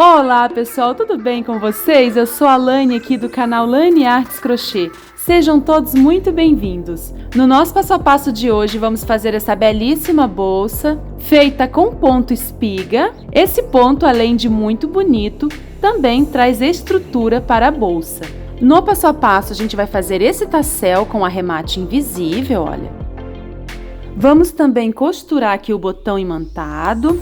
Olá pessoal, tudo bem com vocês? Eu sou a Lani aqui do canal Lani Artes Crochê. Sejam todos muito bem-vindos. No nosso passo a passo de hoje vamos fazer essa belíssima bolsa feita com ponto espiga. Esse ponto, além de muito bonito, também traz estrutura para a bolsa. No passo a passo a gente vai fazer esse tassel com arremate invisível, olha. Vamos também costurar aqui o botão imantado.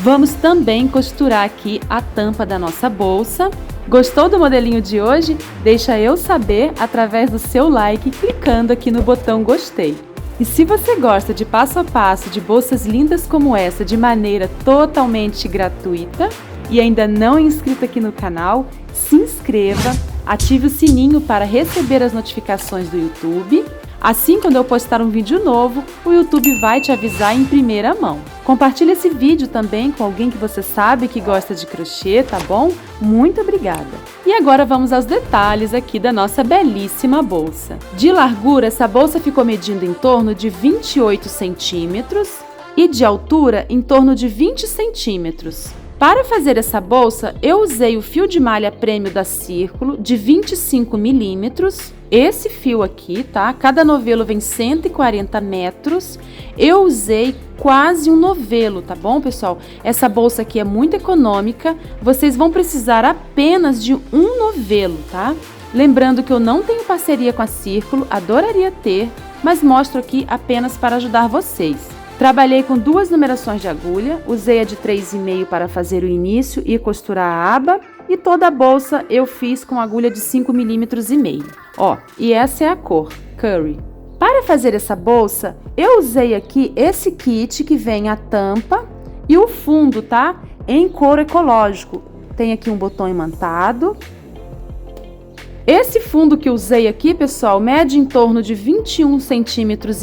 Vamos também costurar aqui a tampa da nossa bolsa. Gostou do modelinho de hoje? Deixa eu saber através do seu like, clicando aqui no botão gostei. E se você gosta de passo a passo de bolsas lindas como essa de maneira totalmente gratuita e ainda não é inscrito aqui no canal, se inscreva, ative o sininho para receber as notificações do YouTube. Assim, quando eu postar um vídeo novo, o YouTube vai te avisar em primeira mão. Compartilhe esse vídeo também com alguém que você sabe que gosta de crochê, tá bom? Muito obrigada! E agora vamos aos detalhes aqui da nossa belíssima bolsa. De largura, essa bolsa ficou medindo em torno de 28 centímetros e de altura em torno de 20 centímetros. Para fazer essa bolsa, eu usei o fio de malha Prêmio da Círculo de 25 milímetros. Esse fio aqui, tá? Cada novelo vem 140 metros. Eu usei quase um novelo, tá bom, pessoal? Essa bolsa aqui é muito econômica. Vocês vão precisar apenas de um novelo, tá? Lembrando que eu não tenho parceria com a Círculo, adoraria ter, mas mostro aqui apenas para ajudar vocês. Trabalhei com duas numerações de agulha, usei a de 3,5 para fazer o início e costurar a aba, e toda a bolsa eu fiz com agulha de 5,5 milímetros. Ó, e essa é a cor, Curry. Para fazer essa bolsa, eu usei aqui esse kit que vem a tampa e o fundo, tá? Em couro ecológico. Tem aqui um botão imantado. Esse fundo que eu usei aqui, pessoal, mede em torno de 21,5 centímetros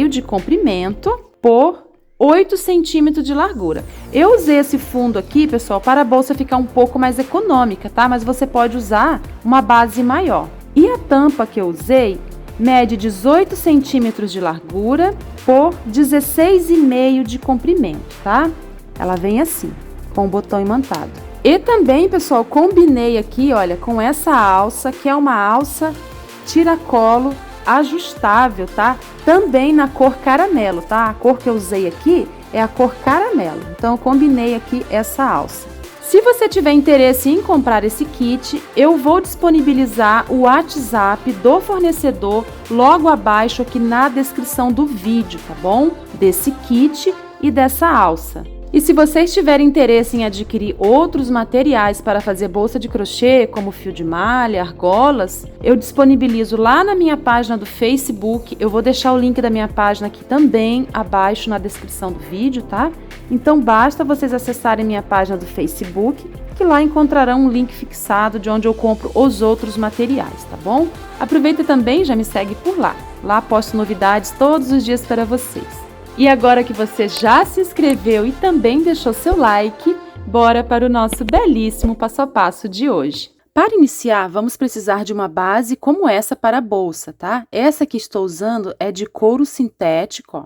de comprimento por 8 centímetros de largura. Eu usei esse fundo aqui, pessoal, para a bolsa ficar um pouco mais econômica, tá? Mas você pode usar uma base maior. E a tampa que eu usei mede 18 centímetros de largura por 16,5 de comprimento, tá? Ela vem assim, com o botão imantado. E também, pessoal, combinei aqui, olha, com essa alça, que é uma alça tiracolo ajustável, tá? Também na cor caramelo, tá? A cor que eu usei aqui é a cor caramelo. Então, eu combinei aqui essa alça. Se você tiver interesse em comprar esse kit, eu vou disponibilizar o WhatsApp do fornecedor logo abaixo aqui na descrição do vídeo, tá bom? Desse kit e dessa alça. E se vocês tiverem interesse em adquirir outros materiais para fazer bolsa de crochê, como fio de malha, argolas, eu disponibilizo lá na minha página do Facebook. Eu vou deixar o link da minha página aqui também abaixo na descrição do vídeo, tá? Então basta vocês acessarem minha página do Facebook, que lá encontrarão um link fixado de onde eu compro os outros materiais, tá bom? Aproveita também e já me segue por lá. Lá posto novidades todos os dias para vocês. E agora que você já se inscreveu e também deixou seu like, bora para o nosso belíssimo passo a passo de hoje. Para iniciar, vamos precisar de uma base como essa para a bolsa, tá? Essa que estou usando é de couro sintético, ó,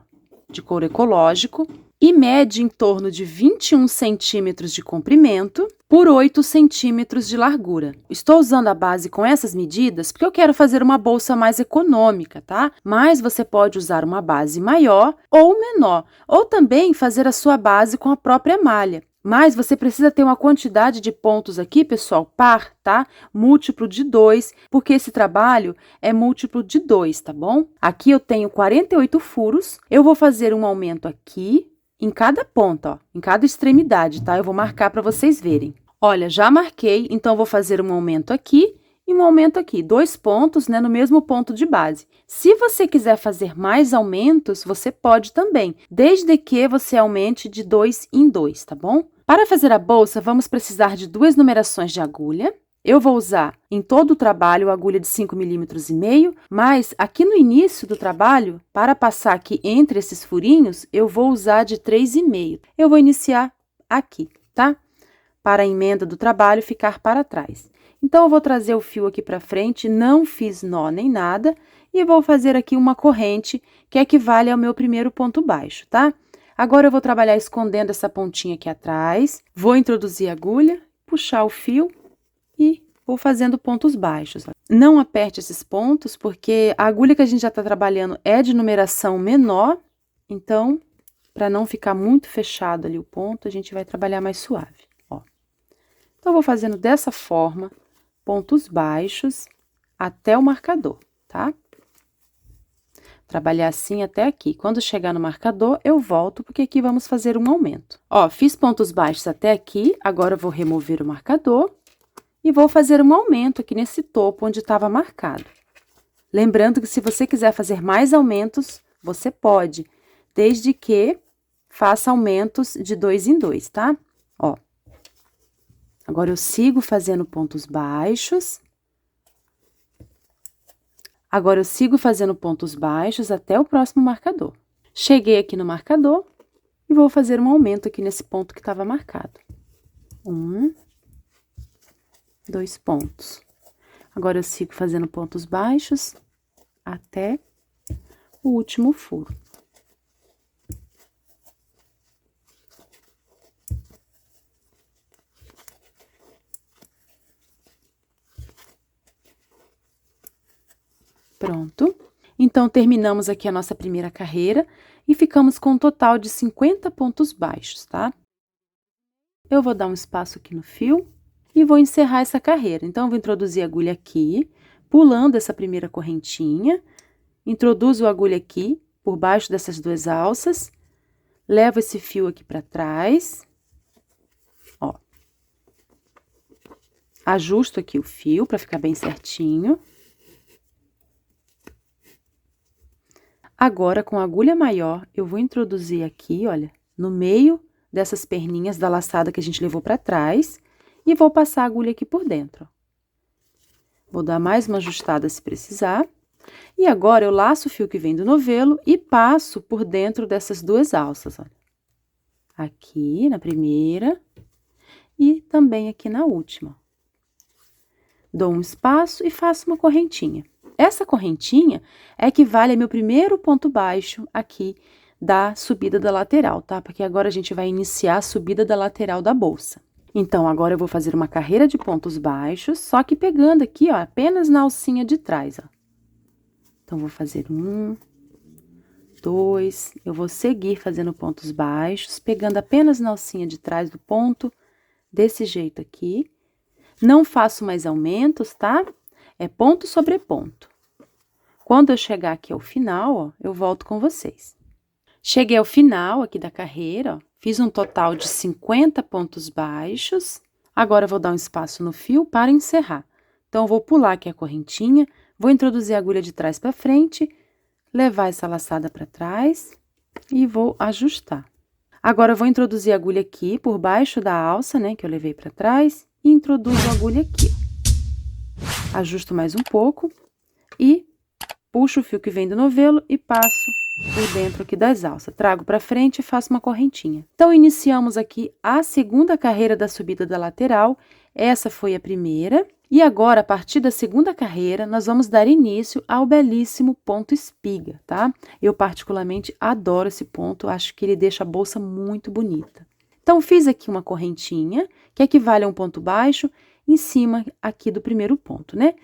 de couro ecológico, e mede em torno de 21 centímetros de comprimento por 8 centímetros de largura. Estou usando a base com essas medidas porque eu quero fazer uma bolsa mais econômica, tá? Mas você pode usar uma base maior ou menor, ou também fazer a sua base com a própria malha. Mas você precisa ter uma quantidade de pontos aqui, pessoal, par, tá? Múltiplo de 2, porque esse trabalho é múltiplo de 2, tá bom? Aqui eu tenho 48 furos, eu vou fazer um aumento aqui, em cada ponta, ó, em cada extremidade, tá? Eu vou marcar para vocês verem. Olha, já marquei, então vou fazer um aumento aqui e um aumento aqui. 2 pontos, né, no mesmo ponto de base. Se você quiser fazer mais aumentos, você pode também, desde que você aumente de 2 em 2, tá bom? Para fazer a bolsa, vamos precisar de 2 numerações de agulha. Eu vou usar em todo o trabalho a agulha de 5,5 milímetros, mas aqui no início do trabalho, para passar aqui entre esses furinhos, eu vou usar de 3,5. Eu vou iniciar aqui, tá? Para a emenda do trabalho ficar para trás. Então, eu vou trazer o fio aqui para frente, não fiz nó nem nada, e vou fazer aqui uma corrente que equivale ao meu primeiro ponto baixo, tá? Agora, eu vou trabalhar escondendo essa pontinha aqui atrás, vou introduzir a agulha, puxar o fio e vou fazendo pontos baixos. Não aperte esses pontos, porque a agulha que a gente já está trabalhando é de numeração menor, então, para não ficar muito fechado ali o ponto, a gente vai trabalhar mais suave, ó. Então, eu vou fazendo dessa forma, pontos baixos até o marcador, tá? Trabalhar assim até aqui. Quando chegar no marcador, eu volto, porque aqui vamos fazer um aumento. Ó, fiz pontos baixos até aqui, agora eu vou remover o marcador e vou fazer um aumento aqui nesse topo onde estava marcado. Lembrando que se você quiser fazer mais aumentos, você pode, desde que faça aumentos de 2 em 2, tá? Ó. Agora, eu sigo fazendo pontos baixos. Agora, eu sigo fazendo pontos baixos até o próximo marcador. Cheguei aqui no marcador e vou fazer um aumento aqui nesse ponto que estava marcado. 1, 2 pontos. Agora, eu sigo fazendo pontos baixos até o último furo. Pronto. Então, terminamos aqui a nossa primeira carreira e ficamos com um total de 50 pontos baixos, tá? Eu vou dar um espaço aqui no fio e vou encerrar essa carreira. Então, eu vou introduzir a agulha aqui, pulando essa primeira correntinha, introduzo a agulha aqui, por baixo dessas duas alças, levo esse fio aqui para trás, ó. Ajusto aqui o fio para ficar bem certinho. Agora, com a agulha maior, eu vou introduzir aqui, olha, no meio dessas perninhas da laçada que a gente levou para trás, e vou passar a agulha aqui por dentro, ó. Vou dar mais uma ajustada se precisar. E agora, eu laço o fio que vem do novelo e passo por dentro dessas duas alças, olha. Aqui na primeira e também aqui na última. Dou um espaço e faço uma correntinha. Essa correntinha equivale ao meu primeiro ponto baixo aqui da subida da lateral, tá? Porque agora a gente vai iniciar a subida da lateral da bolsa. Então, agora eu vou fazer uma carreira de pontos baixos, só que pegando aqui, ó, apenas na alcinha de trás, ó. Então, vou fazer 1, 2, eu vou seguir fazendo pontos baixos, pegando apenas na alcinha de trás do ponto, desse jeito aqui. Não faço mais aumentos, tá? É ponto sobre ponto. Quando eu chegar aqui ao final, ó, eu volto com vocês. Cheguei ao final aqui da carreira, ó, fiz um total de 50 pontos baixos. Agora, eu vou dar um espaço no fio para encerrar. Então, eu vou pular aqui a correntinha, vou introduzir a agulha de trás para frente, levar essa laçada para trás e vou ajustar. Agora, eu vou introduzir a agulha aqui por baixo da alça, né, que eu levei para trás, e introduzo a agulha aqui, ó. Ajusto mais um pouco e puxo o fio que vem do novelo e passo por dentro aqui das alças. Trago para frente e faço uma correntinha. Então, iniciamos aqui a segunda carreira da subida da lateral. Essa foi a primeira. E agora, a partir da segunda carreira, nós vamos dar início ao belíssimo ponto espiga, tá? Eu particularmente adoro esse ponto, acho que ele deixa a bolsa muito bonita. Então, fiz aqui uma correntinha, que equivale a um ponto baixo, em cima aqui do primeiro ponto, né?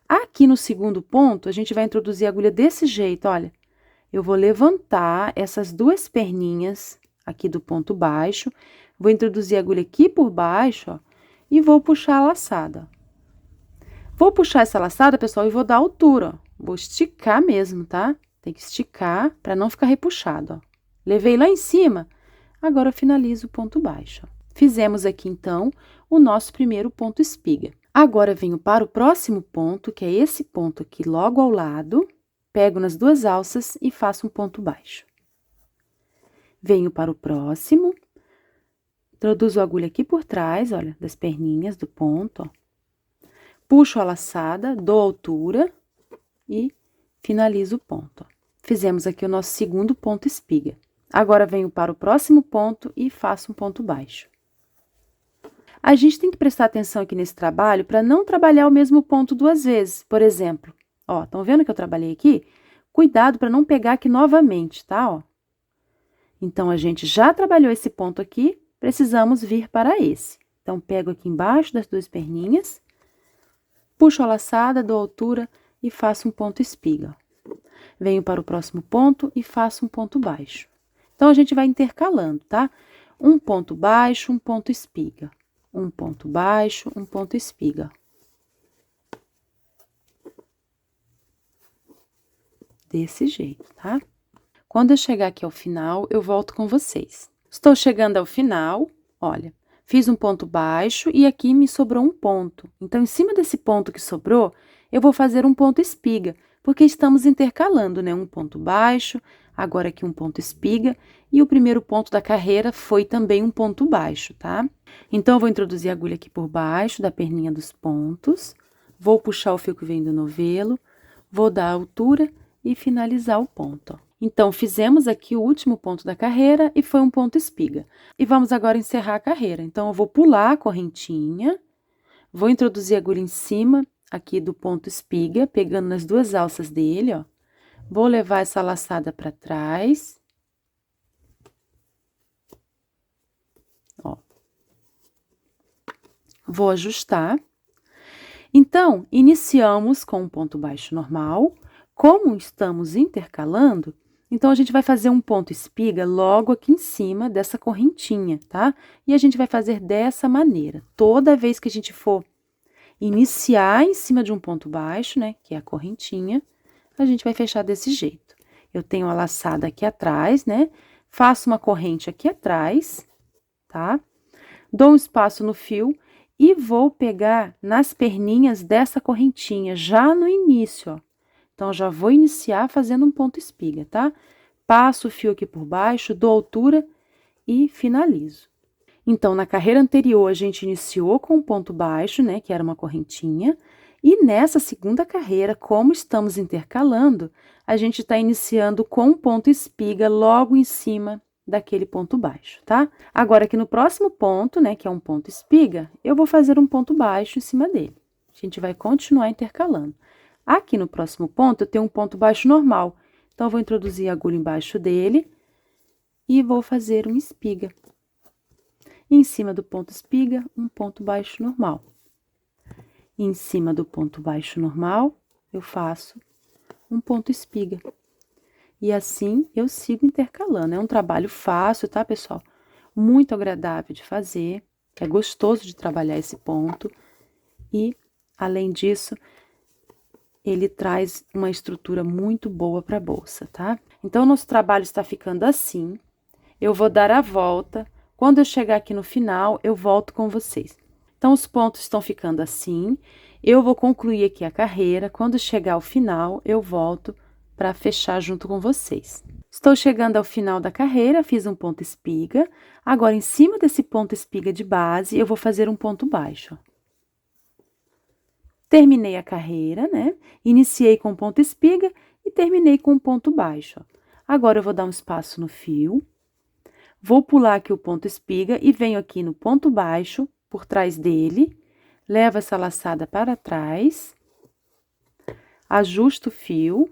Aqui no segundo ponto, a gente vai introduzir a agulha desse jeito, olha. Eu vou levantar essas duas perninhas aqui do ponto baixo, vou introduzir a agulha aqui por baixo, ó, e vou puxar a laçada, ó. Vou puxar essa laçada, pessoal, e vou dar altura, ó. Vou esticar mesmo, tá? Tem que esticar para não ficar repuxado, ó. Levei lá em cima, agora eu finalizo o ponto baixo, ó. Fizemos aqui, então, o nosso primeiro ponto espiga. Agora, venho para o próximo ponto, que é esse ponto aqui logo ao lado, pego nas duas alças e faço um ponto baixo. Venho para o próximo, introduzo a agulha aqui por trás, olha, das perninhas do ponto, ó. Puxo a laçada, dou altura e finalizo o ponto, ó. Fizemos aqui o nosso segundo ponto espiga. Agora, venho para o próximo ponto e faço um ponto baixo. A gente tem que prestar atenção aqui nesse trabalho para não trabalhar o mesmo ponto duas vezes. Por exemplo, ó, estão vendo que eu trabalhei aqui? Cuidado para não pegar aqui novamente, tá? Ó. Então, a gente já trabalhou esse ponto aqui, precisamos vir para esse. Então, pego aqui embaixo das duas perninhas, puxo a laçada, dou altura e faço um ponto espiga. Venho para o próximo ponto e faço um ponto baixo. Então, a gente vai intercalando, tá? Um ponto baixo, um ponto espiga. Um ponto baixo, um ponto espiga. Desse jeito, tá? Quando eu chegar aqui ao final, eu volto com vocês. Estou chegando ao final, olha, fiz um ponto baixo e aqui me sobrou um ponto. Então, em cima desse ponto que sobrou, eu vou fazer um ponto espiga, porque estamos intercalando, né? Um ponto baixo, agora aqui um ponto espiga, e o primeiro ponto da carreira foi também um ponto baixo, tá? Então, eu vou introduzir a agulha aqui por baixo da perninha dos pontos, vou puxar o fio que vem do novelo, vou dar a altura e finalizar o ponto, ó. Então, fizemos aqui o último ponto da carreira e foi um ponto espiga. E vamos agora encerrar a carreira. Então, eu vou pular a correntinha, vou introduzir a agulha em cima aqui do ponto espiga, pegando nas duas alças dele, ó. Vou levar essa laçada para trás. Ó. Vou ajustar. Então, iniciamos com um ponto baixo normal. Como estamos intercalando, então, a gente vai fazer um ponto espiga logo aqui em cima dessa correntinha, tá? E a gente vai fazer dessa maneira. Toda vez que a gente for iniciar em cima de um ponto baixo, né, que é a correntinha, a gente vai fechar desse jeito. Eu tenho a laçada aqui atrás, né? Faço uma corrente aqui atrás, tá? Dou um espaço no fio e vou pegar nas perninhas dessa correntinha, já no início, ó. Então, já vou iniciar fazendo um ponto espiga, tá? Passo o fio aqui por baixo, dou altura e finalizo. Então, na carreira anterior, a gente iniciou com um ponto baixo, né? Que era uma correntinha. E nessa segunda carreira, como estamos intercalando, a gente tá iniciando com um ponto espiga logo em cima daquele ponto baixo, tá? Agora, aqui no próximo ponto, né? Que é um ponto espiga, eu vou fazer um ponto baixo em cima dele. A gente vai continuar intercalando. Aqui no próximo ponto, eu tenho um ponto baixo normal. Então, eu vou introduzir a agulha embaixo dele e vou fazer um espiga. E em cima do ponto espiga, um ponto baixo normal. E em cima do ponto baixo normal, eu faço um ponto espiga. E assim, eu sigo intercalando. É um trabalho fácil, tá, pessoal? Muito agradável de fazer. É gostoso de trabalhar esse ponto. E, além disso, ele traz uma estrutura muito boa para a bolsa, tá? Então, nosso trabalho está ficando assim. Eu vou dar a volta. Quando eu chegar aqui no final, eu volto com vocês. Então, os pontos estão ficando assim. Eu vou concluir aqui a carreira. Quando chegar ao final, eu volto para fechar junto com vocês. Estou chegando ao final da carreira, fiz um ponto espiga. Agora, em cima desse ponto espiga de base, eu vou fazer um ponto baixo, ó. Terminei a carreira, né? Iniciei com ponto espiga e terminei com um ponto baixo, ó. Agora, eu vou dar um espaço no fio, vou pular aqui o ponto espiga e venho aqui no ponto baixo, por trás dele, levo essa laçada para trás, ajusto o fio,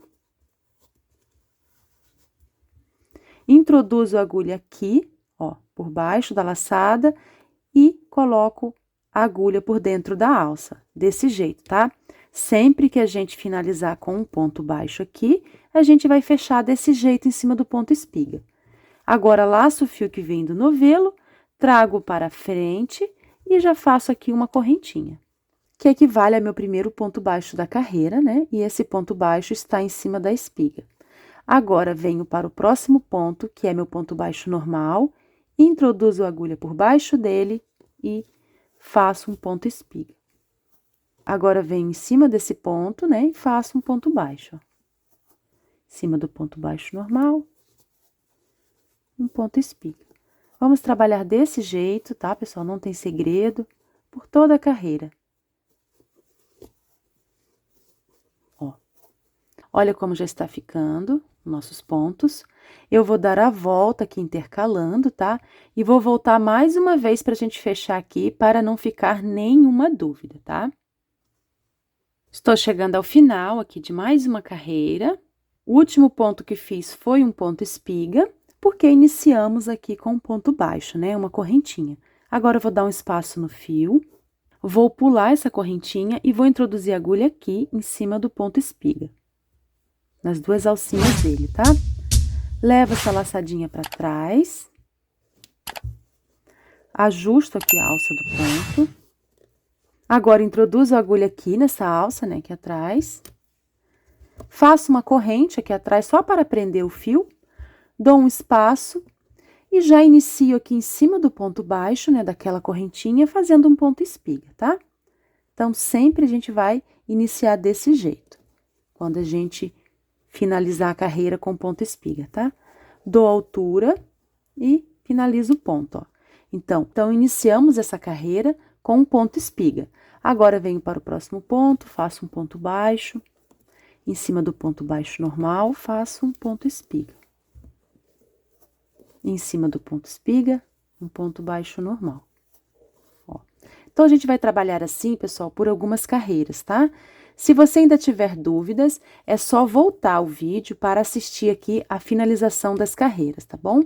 introduzo a agulha aqui, ó, por baixo da laçada e coloco a agulha por dentro da alça, desse jeito, tá? Sempre que a gente finalizar com um ponto baixo aqui, a gente vai fechar desse jeito em cima do ponto espiga. Agora, laço o fio que vem do novelo, trago para frente e já faço aqui uma correntinha, que equivale ao meu primeiro ponto baixo da carreira, né? E esse ponto baixo está em cima da espiga. Agora, venho para o próximo ponto, que é meu ponto baixo normal, introduzo a agulha por baixo dele e faço um ponto espiga. Agora, venho em cima desse ponto, né, e faço um ponto baixo, ó. Em cima do ponto baixo normal, um ponto espiga. Vamos trabalhar desse jeito, tá, pessoal? Não tem segredo, por toda a carreira. Ó. Olha como já está ficando nossos pontos. Eu vou dar a volta aqui intercalando, tá? E vou voltar mais uma vez pra gente fechar aqui, para não ficar nenhuma dúvida, tá? Estou chegando ao final aqui de mais uma carreira. O último ponto que fiz foi um ponto espiga, porque iniciamos aqui com um ponto baixo, né? Uma correntinha. Agora, eu vou dar um espaço no fio, vou pular essa correntinha e vou introduzir a agulha aqui em cima do ponto espiga, nas duas alcinhas dele, tá? Levo essa laçadinha para trás, ajusto aqui a alça do ponto. Agora, introduzo a agulha aqui nessa alça, né, aqui atrás. Faço uma corrente aqui atrás só para prender o fio, dou um espaço e já inicio aqui em cima do ponto baixo, né, daquela correntinha, fazendo um ponto espiga, tá? Então, sempre a gente vai iniciar desse jeito, quando a gente finalizar a carreira com ponto espiga, tá? Dou altura e finalizo o ponto, ó. Então, iniciamos essa carreira com um ponto espiga. Agora, venho para o próximo ponto, faço um ponto baixo. Em cima do ponto baixo normal, faço um ponto espiga. Em cima do ponto espiga, um ponto baixo normal. Ó. Então, a gente vai trabalhar assim, pessoal, por algumas carreiras, tá? Se você ainda tiver dúvidas, é só voltar o vídeo para assistir aqui a finalização das carreiras, tá bom?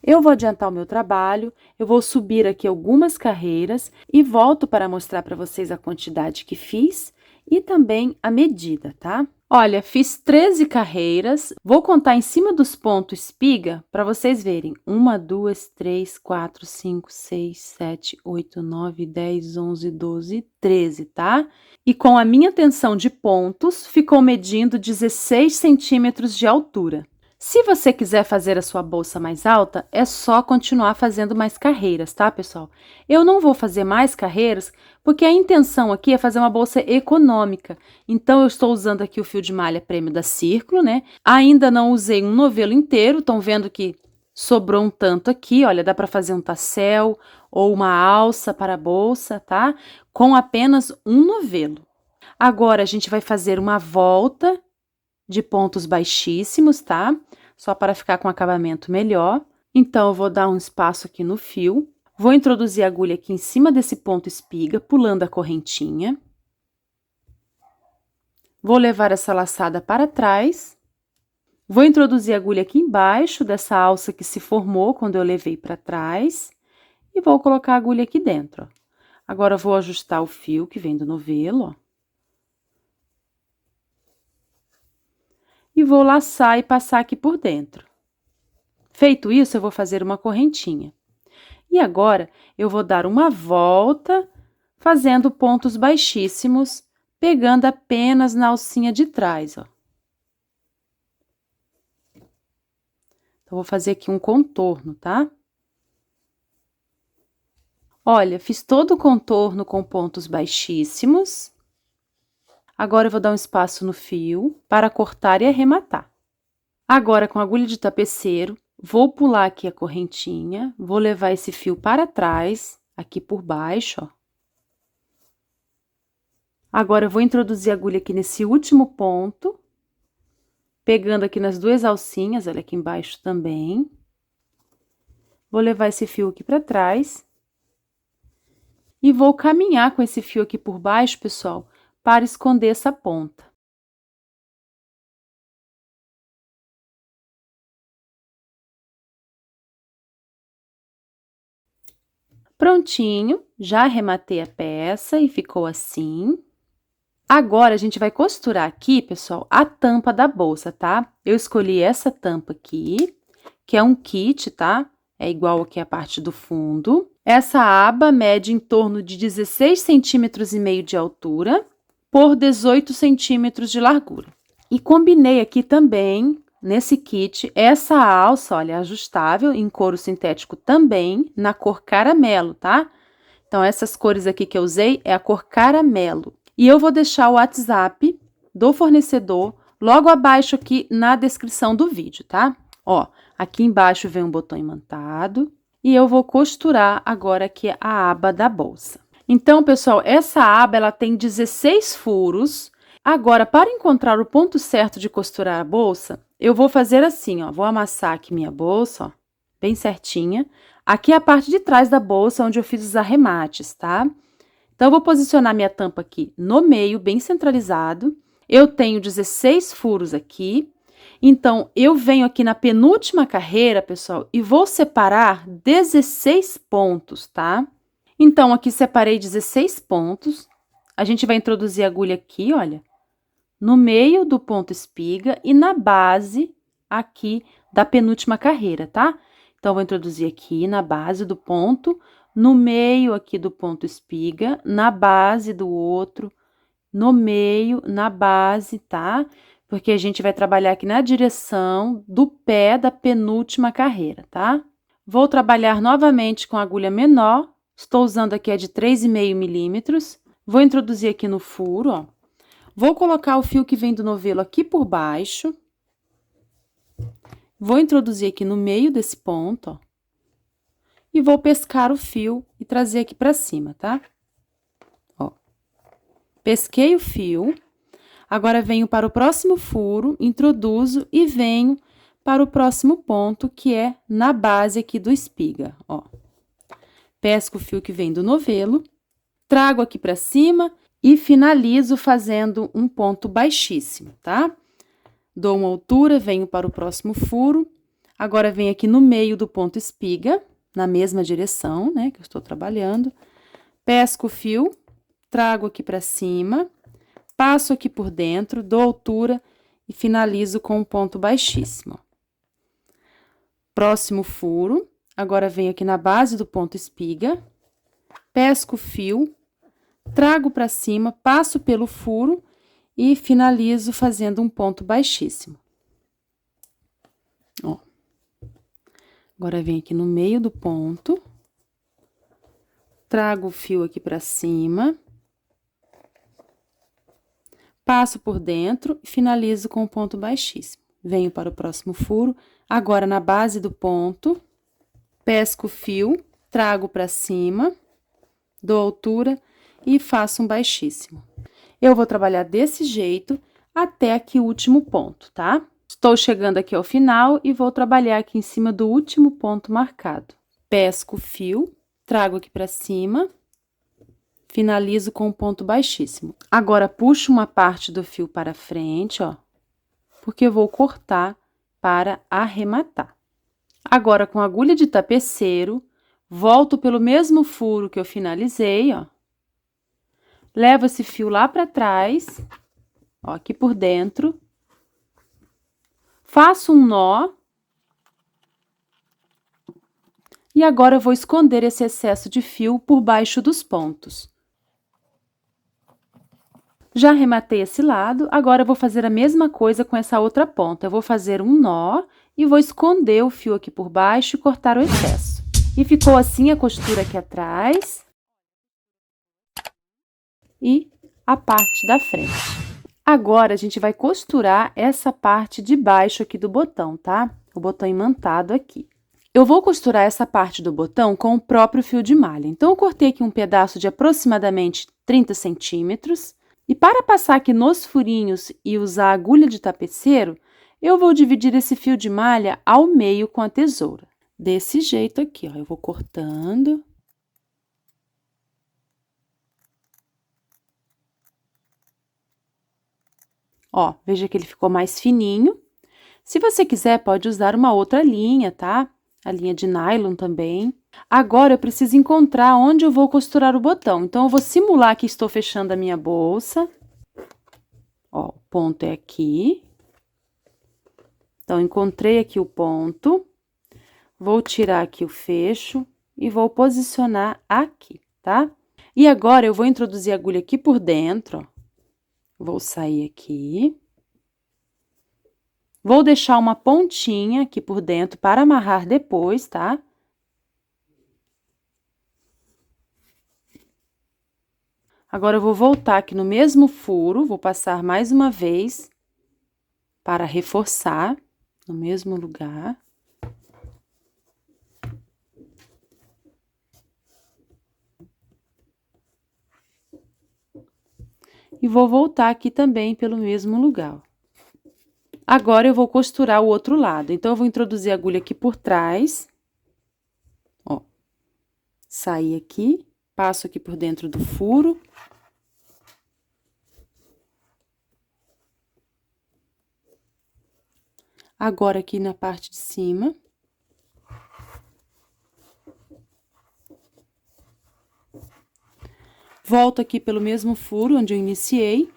Eu vou adiantar o meu trabalho, eu vou subir aqui algumas carreiras e volto para mostrar para vocês a quantidade que fiz e também a medida, tá? Olha, fiz 13 carreiras, vou contar em cima dos pontos espiga para vocês verem. 1, 2, 3, 4, 5, 6, 7, 8, 9, 10, 11, 12, 13, tá? E com a minha tensão de pontos, ficou medindo 16 centímetros de altura. Se você quiser fazer a sua bolsa mais alta, é só continuar fazendo mais carreiras, tá, pessoal? Eu não vou fazer mais carreiras, porque a intenção aqui é fazer uma bolsa econômica. Então, eu estou usando aqui o fio de malha Prêmio da Círculo, né? Ainda não usei um novelo inteiro, estão vendo que sobrou um tanto aqui, olha, dá para fazer um tassel ou uma alça para a bolsa, tá? Com apenas um novelo. Agora, a gente vai fazer uma volta de pontos baixíssimos, tá? Só para ficar com acabamento melhor. Então, eu vou dar um espaço aqui no fio, vou introduzir a agulha aqui em cima desse ponto espiga, pulando a correntinha. Vou levar essa laçada para trás. Vou introduzir a agulha aqui embaixo dessa alça que se formou quando eu levei para trás. E vou colocar a agulha aqui dentro, ó. Agora, eu vou ajustar o fio que vem do novelo, ó. E vou laçar e passar aqui por dentro. Feito isso, eu vou fazer uma correntinha. E agora, eu vou dar uma volta, fazendo pontos baixíssimos, pegando apenas na alcinha de trás, ó. Então, vou fazer aqui um contorno, tá? Olha, fiz todo o contorno com pontos baixíssimos. Agora, eu vou dar um espaço no fio para cortar e arrematar. Agora, com a agulha de tapeceiro, vou pular aqui a correntinha, vou levar esse fio para trás, aqui por baixo, ó. Agora, eu vou introduzir a agulha aqui nesse último ponto, pegando aqui nas duas alcinhas, olha aqui embaixo também. Vou levar esse fio aqui para trás. E vou caminhar com esse fio aqui por baixo, pessoal, para esconder essa ponta. Prontinho, já arrematei a peça e ficou assim. Agora, a gente vai costurar aqui, pessoal, a tampa da bolsa, tá? Eu escolhi essa tampa aqui, que é um kit, tá? É igual aqui a parte do fundo. Essa aba mede em torno de 16 centímetros e meio de altura por 18 centímetros de largura. E combinei aqui também, nesse kit, essa alça, olha, ajustável, em couro sintético também, na cor caramelo, tá? Então, essas cores aqui que eu usei é a cor caramelo. E eu vou deixar o WhatsApp do fornecedor logo abaixo aqui na descrição do vídeo, tá? Ó, aqui embaixo vem um botão imantado e eu vou costurar agora aqui a aba da bolsa. Então, pessoal, essa aba, ela tem 16 furos. Agora, para encontrar o ponto certo de costurar a bolsa, eu vou fazer assim, ó, vou amassar aqui minha bolsa, ó, bem certinha. Aqui é a parte de trás da bolsa, onde eu fiz os arremates, tá? Então, eu vou posicionar minha tampa aqui no meio, bem centralizado. Eu tenho 16 furos aqui. Então, eu venho aqui na penúltima carreira, pessoal, e vou separar 16 pontos, tá? Então, aqui separei 16 pontos. A gente vai introduzir a agulha aqui, olha, no meio do ponto espiga e na base aqui da penúltima carreira, tá? Então, vou introduzir aqui na base do ponto, no meio aqui do ponto espiga, na base do outro, no meio, na base, tá? Porque a gente vai trabalhar aqui na direção do pé da penúltima carreira, tá? Vou trabalhar novamente com a agulha menor, estou usando aqui a de 3,5 milímetros. Vou introduzir aqui no furo, ó. Vou colocar o fio que vem do novelo aqui por baixo. Vou introduzir aqui no meio desse ponto, ó. E vou pescar o fio e trazer aqui pra cima, tá? Ó. Pesquei o fio. Agora, venho para o próximo furo, introduzo e venho para o próximo ponto, que é na base aqui do espiga, ó. Pesco o fio que vem do novelo, trago aqui pra cima e finalizo fazendo um ponto baixíssimo, tá? Dou uma altura, venho para o próximo furo. Agora, venho aqui no meio do ponto espiga, na mesma direção, né, que eu estou trabalhando. Pesco o fio, trago aqui pra cima, passo aqui por dentro, dou altura e finalizo com um ponto baixíssimo. Próximo furo, agora venho aqui na base do ponto espiga, pesco o fio, trago para cima, passo pelo furo e finalizo fazendo um ponto baixíssimo. Ó. Agora, venho aqui no meio do ponto, trago o fio aqui para cima, passo por dentro e finalizo com um ponto baixíssimo. Venho para o próximo furo, agora na base do ponto, pesco o fio, trago para cima, dou altura e faço um baixíssimo. Eu vou trabalhar desse jeito até aqui o último ponto, tá? Estou chegando aqui ao final e vou trabalhar aqui em cima do último ponto marcado. Pesco o fio, trago aqui para cima, finalizo com um ponto baixíssimo. Agora, puxo uma parte do fio para frente, ó, porque eu vou cortar para arrematar. Agora, com a agulha de tapeceiro, volto pelo mesmo furo que eu finalizei, ó. Levo esse fio lá para trás, ó, aqui por dentro. Faço um nó. E agora, eu vou esconder esse excesso de fio por baixo dos pontos. Já arrematei esse lado, agora eu vou fazer a mesma coisa com essa outra ponta. Eu vou fazer um nó e vou esconder o fio aqui por baixo e cortar o excesso. E ficou assim a costura aqui atrás. E a parte da frente. Agora, a gente vai costurar essa parte de baixo aqui do botão, tá? O botão imantado aqui. Eu vou costurar essa parte do botão com o próprio fio de malha. Então, eu cortei aqui um pedaço de aproximadamente 30 centímetros. E para passar aqui nos furinhos e usar a agulha de tapeceiro, eu vou dividir esse fio de malha ao meio com a tesoura. Desse jeito aqui, ó, eu vou cortando. Ó, veja que ele ficou mais fininho. Se você quiser, pode usar uma outra linha, tá? A linha de nylon também. Agora, eu preciso encontrar onde eu vou costurar o botão. Então, eu vou simular que estou fechando a minha bolsa. Ó, o ponto é aqui. Então, encontrei aqui o ponto. Vou tirar aqui o fecho e vou posicionar aqui, tá? E agora, eu vou introduzir a agulha aqui por dentro, ó. Vou sair aqui. Vou deixar uma pontinha aqui por dentro para amarrar depois, tá? Agora, eu vou voltar aqui no mesmo furo, vou passar mais uma vez para reforçar no mesmo lugar. E vou voltar aqui também pelo mesmo lugar. Agora, eu vou costurar o outro lado. Então, eu vou introduzir a agulha aqui por trás. Ó. Sair aqui, passo aqui por dentro do furo. Agora, aqui na parte de cima. Volto aqui pelo mesmo furo onde eu iniciei.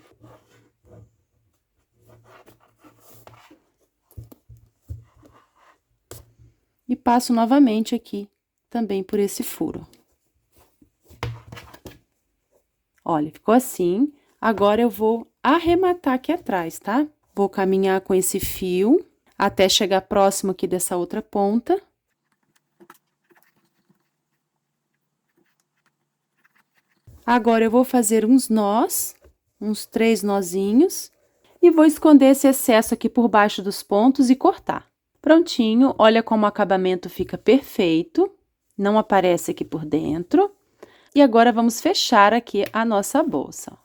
E passo novamente aqui, também por esse furo. Olha, ficou assim. Agora, eu vou arrematar aqui atrás, tá? Vou caminhar com esse fio até chegar próximo aqui dessa outra ponta. Agora, eu vou fazer uns nós, uns 3 nozinhos, e vou esconder esse excesso aqui por baixo dos pontos e cortar. Prontinho, olha como o acabamento fica perfeito, não aparece aqui por dentro. E agora, vamos fechar aqui a nossa bolsa.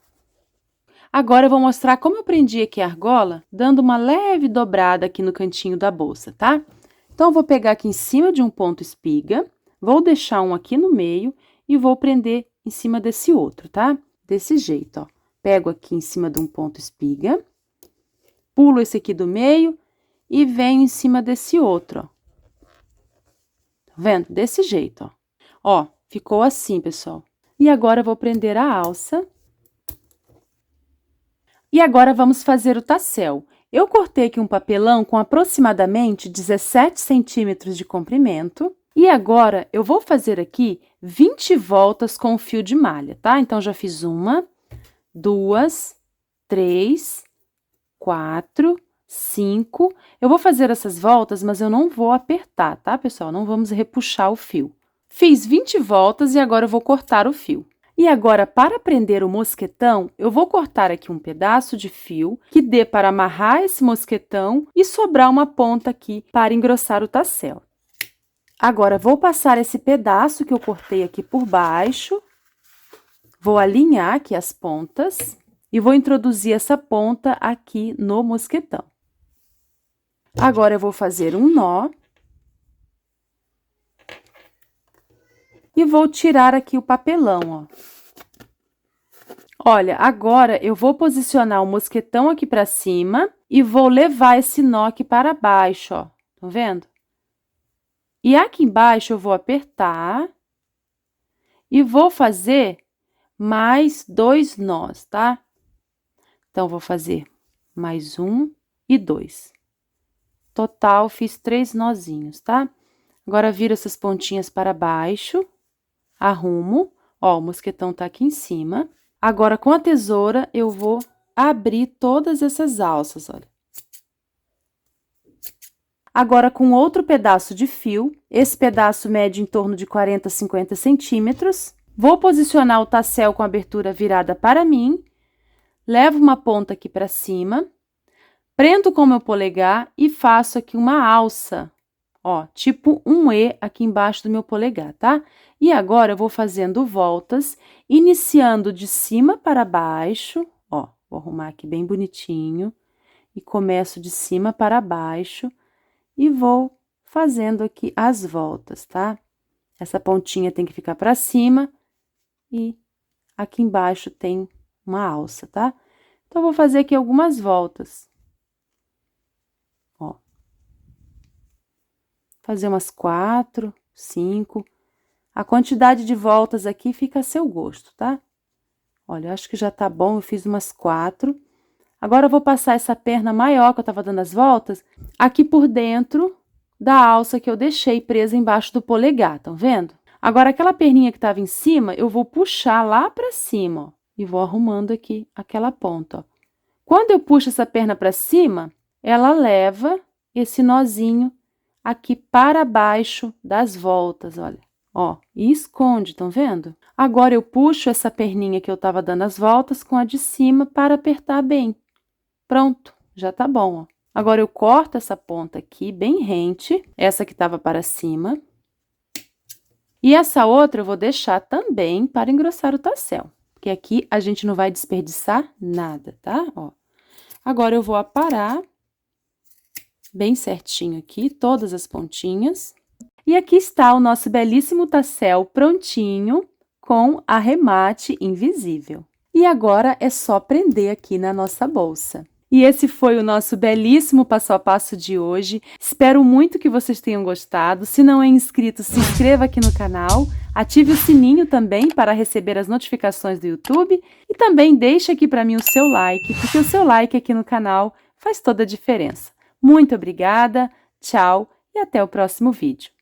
Agora, eu vou mostrar como eu prendi aqui a argola, dando uma leve dobrada aqui no cantinho da bolsa, tá? Então, eu vou pegar aqui em cima de um ponto espiga, vou deixar um aqui no meio e vou prender em cima desse outro, tá? Desse jeito, ó. Pego aqui em cima de um ponto espiga, pulo esse aqui do meio e venho em cima desse outro, ó. Tá vendo? Desse jeito, ó. Ó, ficou assim, pessoal. E agora, eu vou prender a alça. E agora, vamos fazer o tassel. Eu cortei aqui um papelão com aproximadamente 17 centímetros de comprimento. E agora, eu vou fazer aqui 20 voltas com o fio de malha, tá? Então, já fiz 1, 2, 3, 4, 5. Eu vou fazer essas voltas, mas eu não vou apertar, tá, pessoal? Não vamos repuxar o fio. Fiz 20 voltas e agora eu vou cortar o fio. E agora, para prender o mosquetão, eu vou cortar aqui um pedaço de fio que dê para amarrar esse mosquetão e sobrar uma ponta aqui para engrossar o tassel. Agora, vou passar esse pedaço que eu cortei aqui por baixo, vou alinhar aqui as pontas e vou introduzir essa ponta aqui no mosquetão. Agora, eu vou fazer um nó. E vou tirar aqui o papelão, ó. Olha, agora eu vou posicionar o mosquetão aqui pra cima e vou levar esse nó aqui para baixo, ó. Tá vendo? E aqui embaixo eu vou apertar e vou fazer mais 2 nós, tá? Então, vou fazer mais 1 e 2. Total, fiz 3 nozinhos, tá? Agora, viro essas pontinhas para baixo. Arrumo, ó, o mosquetão tá aqui em cima. Agora, com a tesoura, eu vou abrir todas essas alças, olha. Agora, com outro pedaço de fio, esse pedaço mede em torno de 40 a 50 centímetros. Vou posicionar o tassel com a abertura virada para mim. Levo uma ponta aqui para cima. Prendo com o meu polegar e faço aqui uma alça. Ó, tipo um E aqui embaixo do meu polegar, tá? E agora, eu vou fazendo voltas, iniciando de cima para baixo, ó, vou arrumar aqui bem bonitinho, e começo de cima para baixo, e vou fazendo aqui as voltas, tá? Essa pontinha tem que ficar para cima, e aqui embaixo tem uma alça, tá? Então, vou fazer aqui algumas voltas. Fazer umas 4, 5. A quantidade de voltas aqui fica a seu gosto, tá? Olha, eu acho que já tá bom, eu fiz umas 4. Agora, eu vou passar essa perna maior que eu tava dando as voltas aqui por dentro da alça que eu deixei presa embaixo do polegar, estão vendo? Agora, aquela perninha que tava em cima, eu vou puxar lá pra cima, ó, e vou arrumando aqui aquela ponta, ó. Quando eu puxo essa perna pra cima, ela leva esse nozinho aqui para baixo das voltas, olha, ó, e esconde, estão vendo? Agora, eu puxo essa perninha que eu tava dando as voltas com a de cima para apertar bem. Pronto, já tá bom, ó. Agora, eu corto essa ponta aqui bem rente, essa que tava para cima. E essa outra eu vou deixar também para engrossar o tassel, porque aqui a gente não vai desperdiçar nada, tá? Ó. Agora, eu vou aparar bem certinho aqui, todas as pontinhas. E aqui está o nosso belíssimo tassel prontinho, com arremate invisível. E agora, é só prender aqui na nossa bolsa. E esse foi o nosso belíssimo passo a passo de hoje. Espero muito que vocês tenham gostado. Se não é inscrito, se inscreva aqui no canal. Ative o sininho também para receber as notificações do YouTube. E também deixe aqui para mim o seu like, porque o seu like aqui no canal faz toda a diferença. Muito obrigada, tchau e até o próximo vídeo.